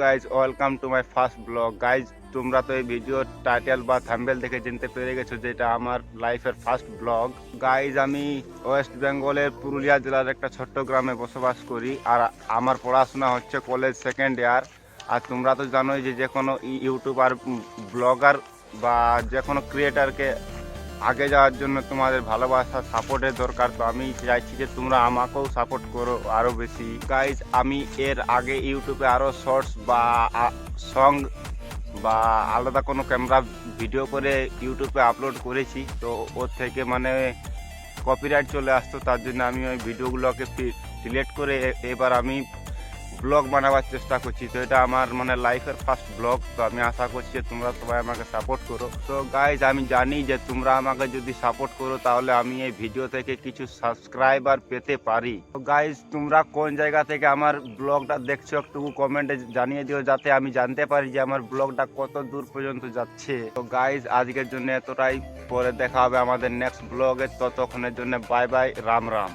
Guys, welcome to my first blog. Guys, তোমরা তো এই ভিডিও টাইটেল বা থাম্বনেল দেখে জানতে পেরে গেছো যে এটা আমার লাইফের ফার্স্ট ব্লগ। গাইজ, আমি ওয়েস্ট বেঙ্গলের পুরুলিয়া জেলার একটা ছোট্ট গ্রামে বসবাস করি, আর আমার পড়াশোনা হচ্ছে কলেজ সেকেন্ড ইয়ার। আর তোমরা তো জানোই যে কোনো ইউটিউবার, ব্লগার বা যে কোনো ক্রিয়েটারকে আগে যাওয়ার জন্য তোমাদের ভালোবাসা, সাপোর্টের দরকার। তো আমি চাইছি যে তোমরা আমাকেও সাপোর্ট করো আরও বেশি। গাইজ, আমি এর আগে ইউটিউবে আরও শর্টস বা সং বা আলাদা কোনো ক্যামেরা ভিডিও করে ইউটিউবে আপলোড করেছি। তো ওর থেকে মানে কপিরাইট চলে আসতো, তার জন্য আমি ওই ভিডিওগুলোকে ডিলিট করে এবার আমি ব্লগ বানাবার চেষ্টা করছি। তো এটা আমার মানে লাইফের ফার্স্ট ব্লগ। তো আমি আশা করছি যে তোমরা সবাই আমাকে সাপোর্ট করো। তো গাইজ, আমি জানি যে তোমরা আমাকে যদি সাপোর্ট করো তাহলে আমি এই ভিডিও থেকে কিছু সাবস্ক্রাইবার পেতে পারি। তো গাইজ, তোমরা কোন জায়গা থেকে আমার ব্লগটা দেখছো একটু কমেন্টে জানিয়ে দিও, যাতে আমি জানতে পারি যে আমার ব্লগটা কত দূর পর্যন্ত যাচ্ছে। তো গাইজ, আজকের জন্য এতটাই। পরে দেখা হবে আমাদের নেক্সট ব্লগে। ততক্ষণের জন্য বাই বাই, রাম রাম।